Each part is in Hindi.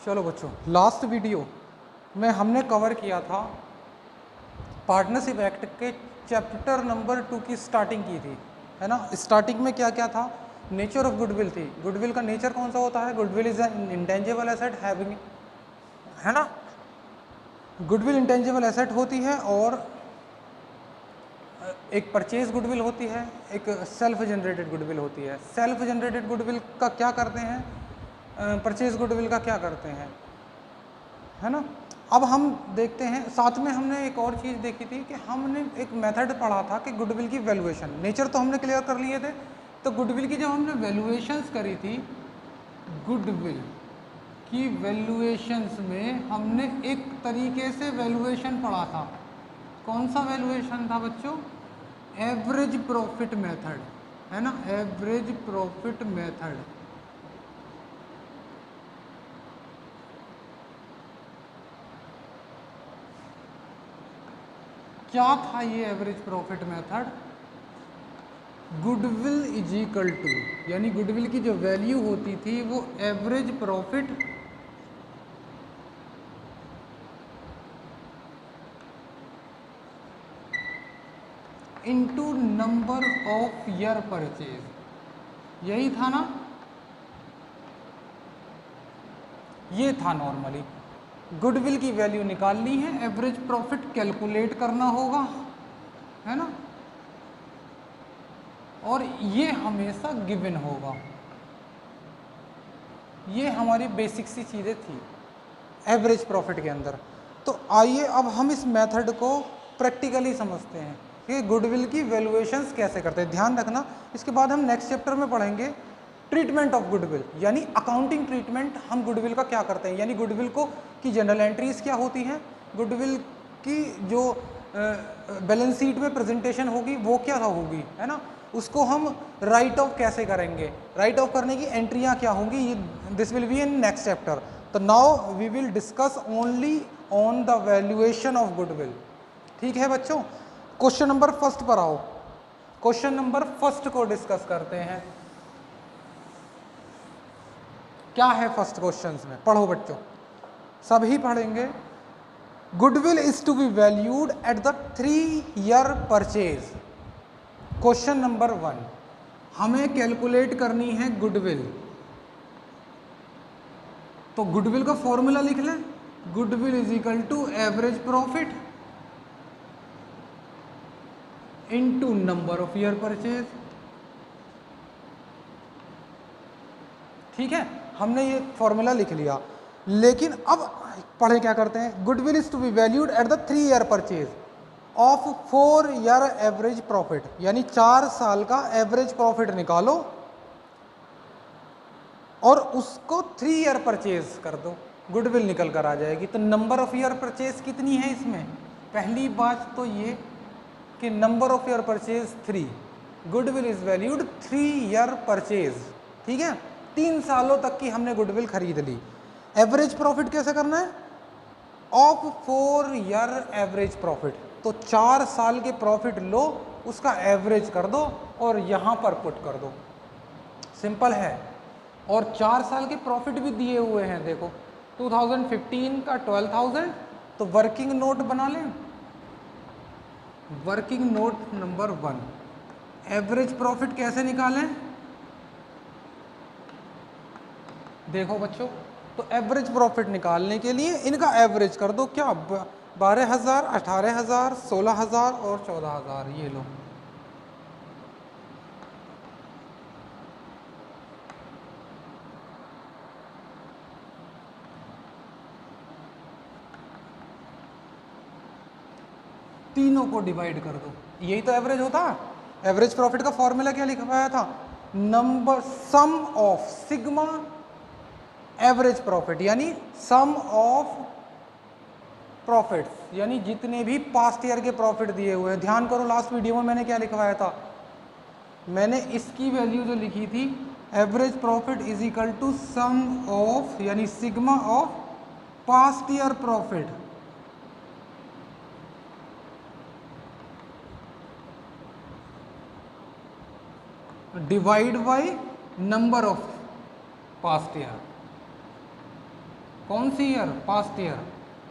चलो बच्चों, लास्ट वीडियो में हमने कवर किया था पार्टनरशिप एक्ट के चैप्टर नंबर 2 की स्टार्टिंग की थी, है ना। स्टार्टिंग में क्या क्या था? नेचर ऑफ गुडविल थी। गुडविल का नेचर कौन सा होता है? Goodwill is an intangible asset having, है ना। गुडविल इंटेंजिबल एसेट होती है और एक परचेज गुडविल होती है, एक सेल्फ जनरेटेड गुडविल होती है। सेल्फ जनरेटेड गुडविल का क्या करते हैं, परचेज गुडविल का क्या करते हैं, है ना। अब हम देखते हैं, साथ में हमने एक और चीज़ देखी थी कि हमने एक मेथड पढ़ा था कि गुडविल की वैल्यूएशन, नेचर तो हमने क्लियर कर लिए थे। तो गुडविल की जब हमने वैल्यूएशंस करी थी, गुडविल की वैल्यूएशंस में हमने एक तरीके से वैल्यूएशन पढ़ा था। कौन सा वैल्यूएशन था बच्चों? एवरेज प्रॉफिट मेथड, है ना, एवरेज प्रॉफिट मेथड। क्या था ये average profit method? Goodwill is equal to, यानी गुडविल की जो वैल्यू होती थी वो average profit into number of year purchase, यही था ना। ये था नॉर्मली गुडविल की वैल्यू निकालनी है, एवरेज प्रॉफिट कैलकुलेट करना होगा, है ना, और ये हमेशा गिवन होगा। ये हमारी बेसिक सी चीज़ें थी एवरेज प्रॉफिट के अंदर। तो आइए अब हम इस मेथड को प्रैक्टिकली समझते हैं कि गुडविल की वैल्यूएशंस कैसे करते हैं। ध्यान रखना, इसके बाद हम नेक्स्ट चैप्टर में पढ़ेंगे ट्रीटमेंट ऑफ गुडविल, यानी अकाउंटिंग ट्रीटमेंट हम गुडविल का क्या करते हैं, यानी गुडविल को की जनरल एंट्रीज क्या होती हैं, गुडविल की जो बैलेंस शीट में प्रेजेंटेशन होगी वो क्या होगी, है ना, उसको हम राइट ऑफ कैसे करेंगे, राइट ऑफ करने की एंट्रियां क्या होंगी, ये this will be in next chapter. तो now we will discuss only on the valuation of goodwill. ठीक है बच्चों, क्वेश्चन नंबर फर्स्ट पर आओ। क्वेश्चन नंबर फर्स्ट को डिस्कस करते हैं। क्या है फर्स्ट क्वेश्चन में? पढ़ो बच्चों, सभी पढ़ेंगे। Goodwill is to be valued at the 3 year purchase. Question number 1, हमें कैलकुलेट करनी है गुडविल। तो गुडविल का फॉर्मूला लिख लें, goodwill is equal to average profit into number of year purchase. ठीक है, हमने ये फॉर्मूला लिख लिया। लेकिन अब पढ़े क्या करते हैं, goodwill is to be valued at the 3 year purchase of 4 year average profit, यानी 4 साल का एवरेज प्रॉफिट निकालो और उसको 3 ईयर परचेज कर दो, गुडविल निकल कर आ जाएगी। तो नंबर ऑफ ईयर परचेज कितनी है इसमें? पहली बात तो ये कि number of year purchase 3, goodwill is valued 3 year purchase. ठीक है, 3 सालों तक की हमने गुडविल खरीद ली। एवरेज प्रॉफिट कैसे करना है? Of 4 year average profit. तो 4 साल के प्रॉफिट लो, उसका एवरेज कर दो और यहां पर पुट कर दो, सिंपल है। और 4 साल के प्रॉफिट भी दिए हुए हैं, देखो 2015 का 12,000। तो वर्किंग नोट बना लें, working note number 1, average profit कैसे निकालें? देखो बच्चों, तो एवरेज प्रॉफिट निकालने के लिए इनका एवरेज कर दो, क्या 12,000, 18,000, 16,000 और 14,000, ये लो। तीनों को डिवाइड कर दो, यही तो एवरेज होता है। एवरेज प्रॉफिट का फॉर्मूला क्या लिखवाया था? Number sum of sigma average profit, यानी सम ऑफ प्रॉफिट, यानी जितने भी पास्ट ईयर के प्रॉफिट दिए हुए हैं। ध्यान करो, लास्ट वीडियो में मैंने क्या लिखवाया था? मैंने इसकी वैल्यू जो लिखी थी, average profit is equal to sum of, यानी sigma of past year profit divide by number of past year. कौन सी ईयर? Past year.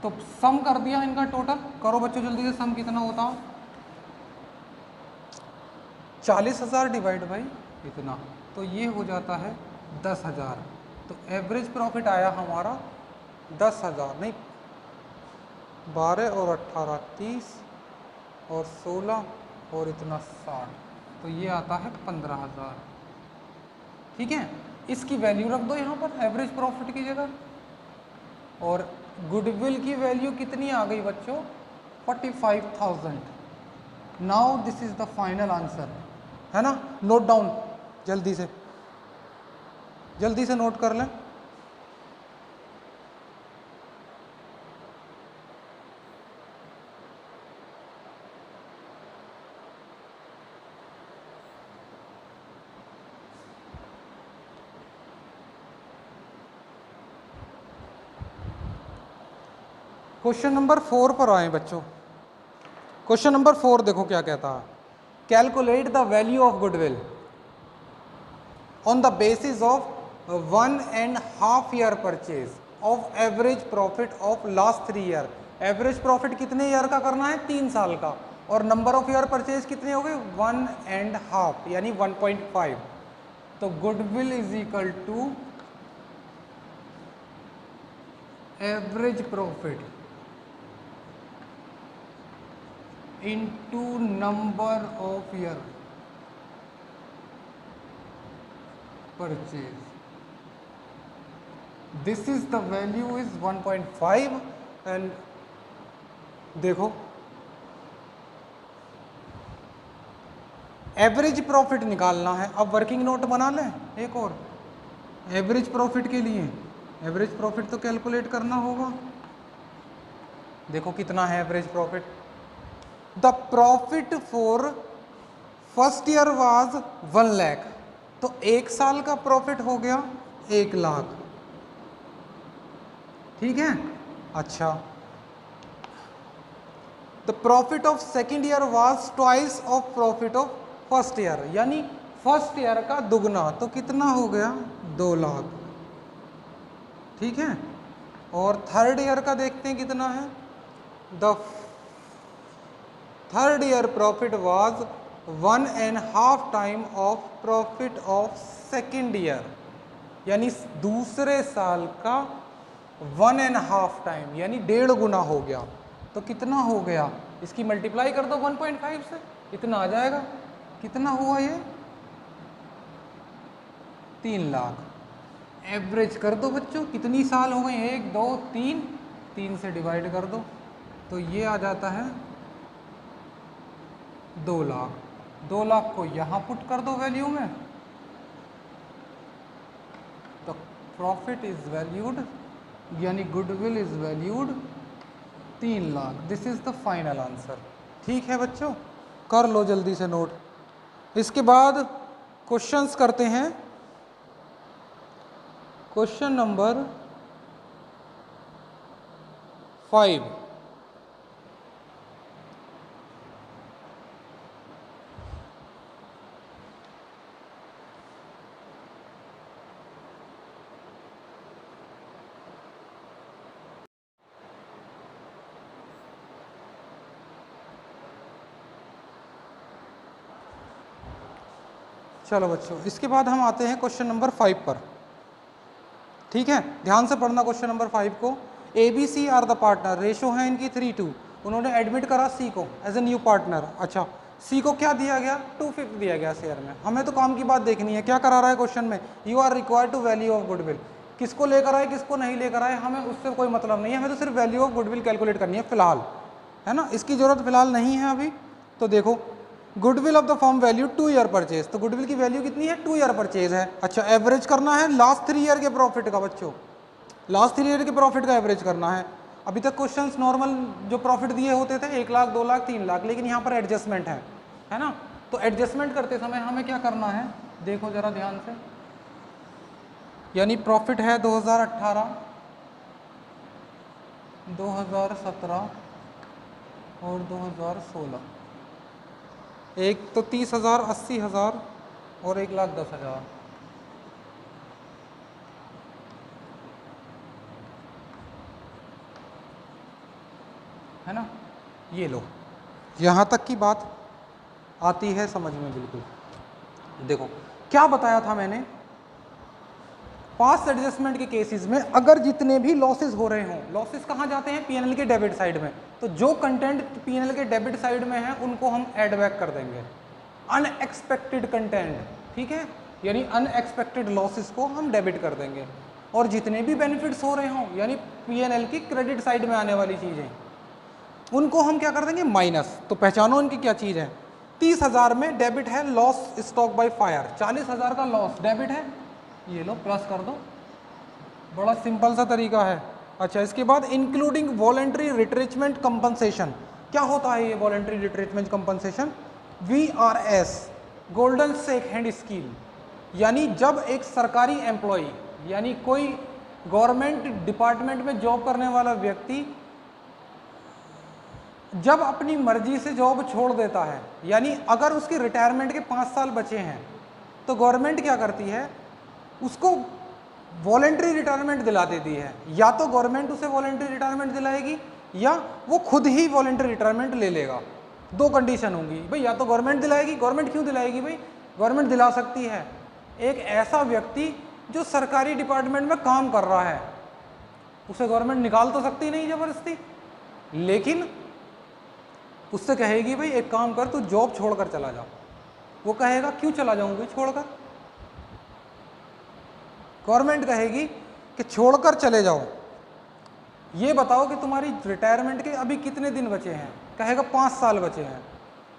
तो सम कर दिया इनका टोटल, करो बच्चों जल्दी से सम कितना होता? 40,000 डिवाइड बाई इतना, तो ये हो जाता है 10,000। तो एवरेज प्रॉफिट आया हमारा 10,000, नहीं 12 और 18 30 और 16 और इतना 60, तो ये आता है 15,000। ठीक है, इसकी वैल्यू रख दो यहाँ पर एवरेज प्रॉफिट की जगह। और गुडविल की वैल्यू कितनी आ गई बच्चों? 45,000। Now this is the final answer, है ना? नोट डाउन जल्दी से नोट कर लें। क्वेश्चन नंबर 4 पर आए बच्चों। क्वेश्चन नंबर 4 देखो क्या कहता है, calculate the value of goodwill on the basis of 1.5 year purchase of average profit of last 3 year. Average profit कितने ईयर का करना है? 3 साल का। और नंबर ऑफ ईयर परचेज कितने हो गए? 1.5 यानी 1.5। तो goodwill is equal to average profit into number of year purchase. This is the value is 1.5 and देखो एवरेज प्रॉफिट निकालना है। अब वर्किंग नोट बना लें एक और एवरेज प्रॉफिट के लिए। एवरेज प्रॉफिट तो कैलकुलेट करना होगा। देखो कितना है average profit. The profit for first year was 1 lakh, तो 1 साल का प्रॉफिट हो गया 1 लाख। ठीक है, अच्छा। The profit of second year was twice of profit of first year, यानी फर्स्ट ईयर का दुगना, तो कितना हो गया? 2 लाख। ठीक है, और थर्ड ईयर का देखते हैं कितना है। The third year profit was 1.5 time of profit of second year, यानी दूसरे साल का 1.5 टाइम यानी 1.5 गुना हो गया। तो कितना हो गया? इसकी मल्टीप्लाई कर दो 1.5 से, इतना आ जाएगा। कितना हुआ ये? 3 लाख। एवरेज कर दो बच्चों, कितनी साल हो गए? 1 2 3, 3 से डिवाइड कर दो, तो ये आ जाता है 2 लाख। 2 लाख को यहाँ पुट कर दो वैल्यू में, तो प्रॉफिट इज वैल्यूड यानी goodwill is valued 3 lakh. This is the final answer. ठीक है बच्चों, कर लो जल्दी से नोट। इसके बाद क्वेश्चंस करते हैं। Question number 5। चलो बच्चों, इसके बाद हम आते हैं क्वेश्चन नंबर 5 पर। ठीक है, ध्यान से पढ़ना क्वेश्चन नंबर 5 को। A B C are the partner, ratio है इनकी 3:2। उन्होंने एडमिट करा सी को एज ए न्यू पार्टनर। अच्छा, सी को क्या दिया गया? 2/5 दिया गया शेयर में। हमें तो काम की बात देखनी है, क्या करा रहा है क्वेश्चन में? You are required to value of goodwill. किसको लेकर आए किसको नहीं लेकर आए हमें उससे कोई मतलब नहीं है, हमें तो सिर्फ वैल्यू ऑफ गुडविल कैलकुलेट करनी है फिलहाल, है ना। इसकी जरूरत फिलहाल नहीं है अभी। तो देखो, goodwill of the firm value 2 year purchase, तो गुडविल की वैल्यू कितनी है? 2 ईयर परचेज है। अच्छा, एवरेज करना है लास्ट 3 ईयर के प्रॉफिट का बच्चों, लास्ट 3 ईयर के प्रॉफिट का एवरेज करना है। अभी तक क्वेश्चंस नॉर्मल जो प्रॉफिट दिए होते थे 1 लाख 2 लाख 3 लाख, लेकिन यहाँ पर एडजस्टमेंट है ना। तो एडजस्टमेंट करते समय हमें क्या करना है, देखो जरा ध्यान से। यानी प्रॉफिट है 2018, 2017 और 2016, एक तो 30,000, 80,000 और 1,10,000। है ना। ये लो, यहाँ तक की बात आती है समझ में बिल्कुल। देखो क्या बताया था मैंने, पास्ट एडजस्टमेंट के केसेस में अगर जितने भी लॉसेस हो रहे हों, लॉसेस कहाँ जाते हैं, पीएनएल के डेबिट साइड में, तो जो कंटेंट पीएनएल के डेबिट साइड में है उनको हम एड बैक कर देंगे, अनएक्सपेक्टेड कंटेंट, ठीक है, यानी अनएक्सपेक्टेड लॉसेस को हम डेबिट कर देंगे। और जितने भी बेनिफिट्स हो रहे हों, यानी पीएनएल की क्रेडिट साइड में आने वाली चीज़ें, उनको हम क्या कर देंगे, माइनस। तो पहचानो उनकी क्या चीज़ है। 30,000 में डेबिट है लॉस स्टॉक बाय फायर, 40,000 का लॉस डेबिट है, ये लो प्लस कर दो, बड़ा सिंपल सा तरीका है। अच्छा, इसके बाद इंक्लूडिंग वॉलेंट्री रिट्रेचमेंट कंपनसेशन, क्या होता है ये voluntary retrenchment compensation, VRS golden shake hand scheme, यानी जब एक सरकारी एम्प्लॉय यानी कोई गवर्नमेंट डिपार्टमेंट में जॉब करने वाला व्यक्ति जब अपनी मर्जी से जॉब छोड़ देता है, यानी अगर उसकी रिटायरमेंट के 5 साल बचे हैं, तो गवर्नमेंट क्या करती है, उसको वॉलेंट्री रिटायरमेंट दिला देती है। या तो गवर्नमेंट उसे वॉलेंट्री रिटायरमेंट दिलाएगी या वो खुद ही वॉलेंट्री रिटायरमेंट ले लेगा। दो कंडीशन होंगी भाई, या तो गवर्नमेंट दिलाएगी, गवर्नमेंट क्यों दिलाएगी भाई, गवर्नमेंट दिला सकती है एक ऐसा व्यक्ति जो सरकारी डिपार्टमेंट में काम कर रहा है, उसे गवर्नमेंट निकाल तो सकती नहीं जबरदस्ती, लेकिन उससे कहेगी भाई एक काम कर, तू जॉब छोड़कर चला जा। वो कहेगा क्यों चला जाऊं भाई छोड़कर, गवर्नमेंट कहेगी कि छोड़कर चले जाओ, ये बताओ कि तुम्हारी रिटायरमेंट के अभी कितने दिन बचे हैं, कहेगा 5 साल बचे हैं।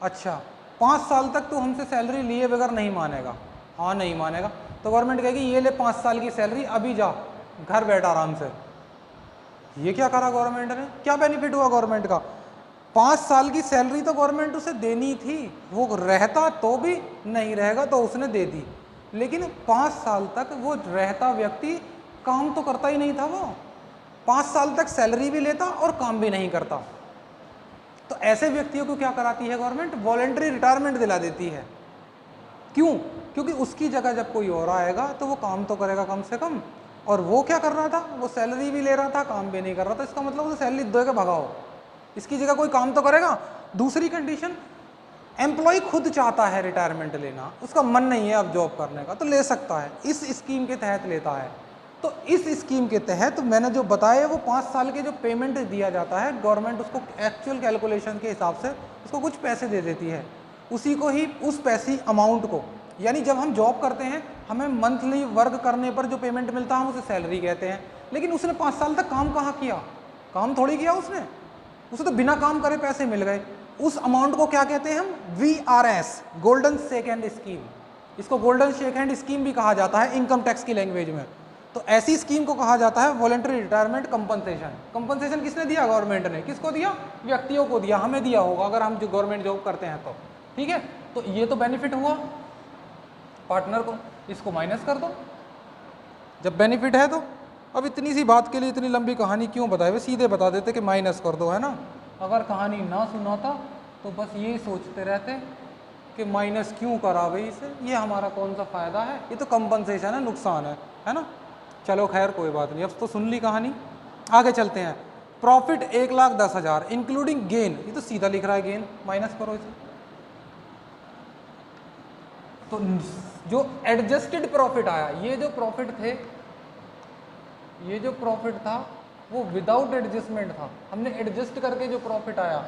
अच्छा, 5 साल तक तू हमसे सैलरी लिए बगैर नहीं मानेगा, हाँ नहीं मानेगा, तो गवर्नमेंट कहेगी ये ले 5 साल की सैलरी, अभी जा घर बैठ आराम से। ये क्या करा गवर्नमेंट ने, क्या बेनिफिट हुआ गवर्नमेंट का, 5 साल की सैलरी तो गवर्नमेंट उसे देनी थी, वो रहता तो भी, नहीं रहेगा तो उसने दे दी, लेकिन 5 साल तक वो रहता व्यक्ति काम तो करता ही नहीं था, वो 5 साल तक सैलरी भी लेता और काम भी नहीं करता। तो ऐसे व्यक्तियों को क्या कराती है गवर्नमेंट, वॉलेंट्री रिटायरमेंट दिला देती है। क्यों, क्योंकि उसकी जगह जब कोई और आएगा तो वो काम तो करेगा कम से कम, और वो क्या कर रहा था, वो सैलरी भी ले रहा था, काम भी नहीं कर रहा था, इसका मतलब उसे सैलरी दे के भगाओ, इसकी जगह कोई काम तो करेगा। दूसरी कंडीशन, एम्प्लॉय खुद चाहता है रिटायरमेंट लेना, उसका मन नहीं है अब जॉब करने का, तो ले सकता है, इस स्कीम के तहत लेता है। तो इस स्कीम के तहत मैंने जो बताया वो 5 साल के जो पेमेंट दिया जाता है, गवर्नमेंट उसको एक्चुअल कैलकुलेशन के हिसाब से उसको कुछ पैसे दे देती है, उसी को ही उस पैसे अमाउंट को, यानी जब हम जॉब करते हैं हमें मंथली वर्क करने पर जो पेमेंट मिलता है हम उसे सैलरी कहते हैं, लेकिन उसने 5 साल तक काम कहाँ किया, काम थोड़ी किया उसने, उसे तो बिना काम करे पैसे मिल गए, उस अमाउंट को क्या कहते हैं हम, VRS golden shake hand scheme. इसको गोल्डन शेक हैंड स्कीम भी कहा जाता है इनकम टैक्स की लैंग्वेज में। तो ऐसी स्कीम को कहा जाता है वॉलेंट्री रिटायरमेंट कंपनसेशन। कंपनसेशन किसने दिया, गवर्नमेंट ने, किसको दिया, व्यक्तियों को दिया, हमें दिया होगा अगर हम जो गवर्नमेंट जॉब करते हैं तो, ठीक है। तो ये तो बेनिफिट हुआ पार्टनर को, इसको माइनस कर दो जब बेनिफिट है तो। अब इतनी सी बात के लिए इतनी लंबी कहानी क्यों बताए, वे सीधे बता देते कि माइनस कर दो, है ना। अगर कहानी ना सुनाता तो बस ये सोचते रहते कि माइनस क्यों करा भाई इसे, ये हमारा कौन सा फ़ायदा है, ये तो कंपनसेशन है, नुकसान है ना। चलो खैर कोई बात नहीं, अब तो सुन ली कहानी, आगे चलते हैं। प्रॉफिट 1,10,000 इंक्लूडिंग गेन, ये तो सीधा लिख रहा है गेन, माइनस करो इसे। तो जो एडजस्टेड प्रॉफिट आया, ये जो प्रॉफिट थे, ये जो प्रॉफिट था वो विदाउट एडजस्टमेंट था, हमने एडजस्ट करके जो प्रॉफिट आया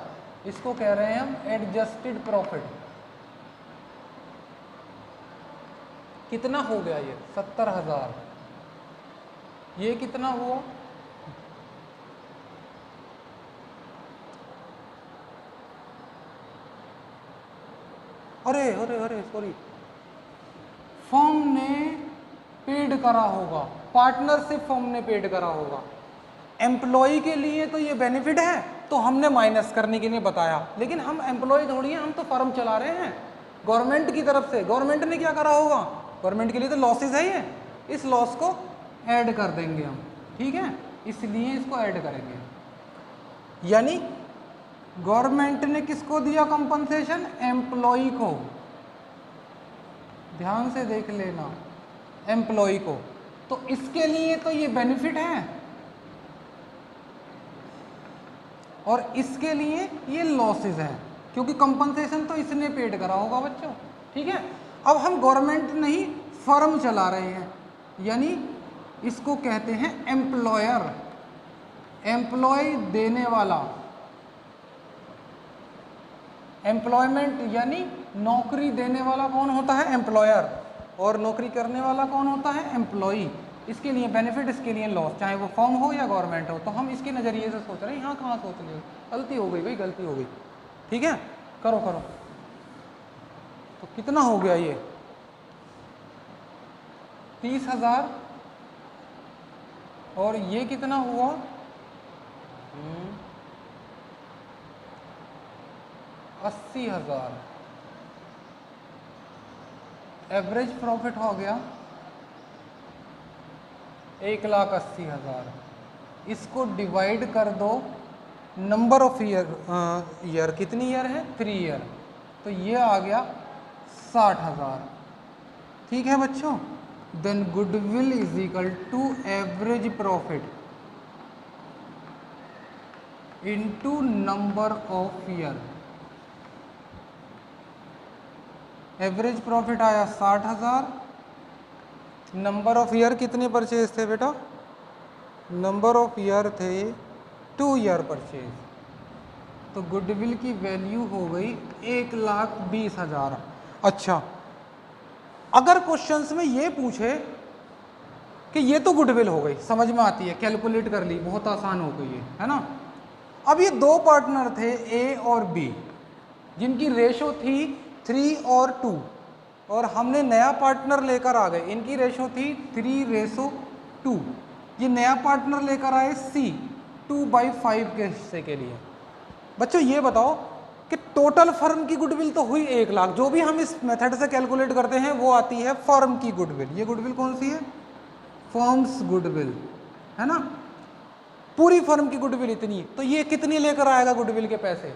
इसको कह रहे हैं हम एडजस्टेड प्रॉफिट। कितना हो गया ये, 70,000, ये कितना हुआ, अरे अरे अरे सॉरी, फर्म ने पेड करा होगा, पार्टनरशिप फर्म ने पेड करा होगा। एम्प्लॉय के लिए तो ये बेनिफिट है तो हमने माइनस करने के लिए बताया, लेकिन हम एम्प्लॉय थोड़ी हैं, हम तो फर्म चला रहे हैं गवर्नमेंट की तरफ से। गवर्नमेंट ने क्या करा होगा, गवर्नमेंट के लिए तो लॉसेस है ये, इस लॉस को ऐड कर देंगे हम, ठीक है, इसलिए इसको ऐड करेंगे। यानी गवर्नमेंट ने किसको दिया कंपनसेशन, एम्प्लॉय को, ध्यान से देख लेना, एम्प्लॉय को। तो इसके लिए तो ये बेनिफिट है, और इसके लिए ये लॉसेस है, क्योंकि कंपनसेशन तो इसने पेड करा होगा बच्चों, ठीक है। अब हम गवर्नमेंट नहीं फर्म चला रहे हैं, यानी इसको कहते हैं एम्प्लॉयर, एम्प्लॉय देने वाला, एम्प्लॉयमेंट यानी नौकरी देने वाला कौन होता है? एम्प्लॉयर, और नौकरी करने वाला कौन होता है? एम्प्लॉई। इसके लिए बेनिफिट, इसके लिए लॉस, चाहे वो फर्म हो या गवर्नमेंट हो। तो हम इसके नज़रिए से सोच रहे हैं, यहाँ कहाँ सोच लिए, गलती हो गई भाई, गलती हो गई, ठीक है। करो करो, तो कितना हो गया ये? 30,000, और ये कितना हुआ? 80,000। एवरेज प्रॉफिट हो गया 1,80,000। इसको डिवाइड कर दो नंबर ऑफ ईयर, कितनी ईयर है? 3 ईयर, तो ये आ गया 60,000, ठीक है बच्चों। Then goodwill is equal to average profit into number of year. Average profit आया 60,000, नंबर ऑफ ईयर कितने परचेज थे बेटा? नंबर ऑफ ईयर थे 2 ईयर परचेज, तो गुडविल की वैल्यू हो गई 1,20,000। अच्छा, अगर क्वेश्चंस में ये पूछे कि ये तो गुडविल हो गई, समझ में आती है, कैलकुलेट कर ली, बहुत आसान हो गई है ना। अब ये दो पार्टनर थे ए और बी, जिनकी रेशो थी 3 और 2, और हमने नया पार्टनर लेकर आ गए, इनकी रेशो थी 3:2। ये नया पार्टनर लेकर आए सी 2/5 के हिस्से के लिए। बच्चों ये बताओ कि टोटल फर्म की गुडविल तो हुई 1 लाख, जो भी हम इस मेथड से कैलकुलेट करते हैं वो आती है फर्म की गुडविल। ये गुडविल कौन सी है? फर्म्स गुडविल, है ना। पूरी फर्म की गुडविल इतनी, तो ये कितनी लेकर आएगा गुडविल के पैसे?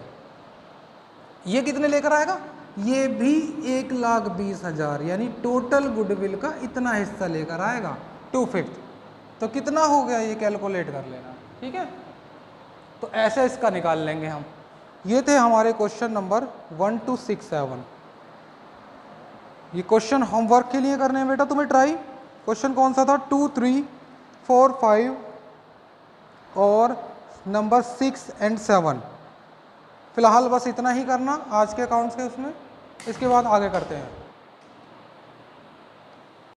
ये कितने लेकर आएगा? ये भी 1,20,000, यानी टोटल गुडविल का इतना हिस्सा लेकर आएगा, 2/5। तो कितना हो गया ये कैलकुलेट कर लेना, ठीक है। तो ऐसे इसका निकाल लेंगे हम। ये थे हमारे क्वेश्चन नंबर 1 to 6, 7। ये क्वेश्चन होमवर्क के लिए करने हैं बेटा तुम्हें ट्राई। क्वेश्चन कौन सा था? 2, 3, 4, 5 और नंबर 6 and 7। फिलहाल बस इतना ही करना आज के अकाउंट्स के उसमें, इसके बाद आगे करते हैं।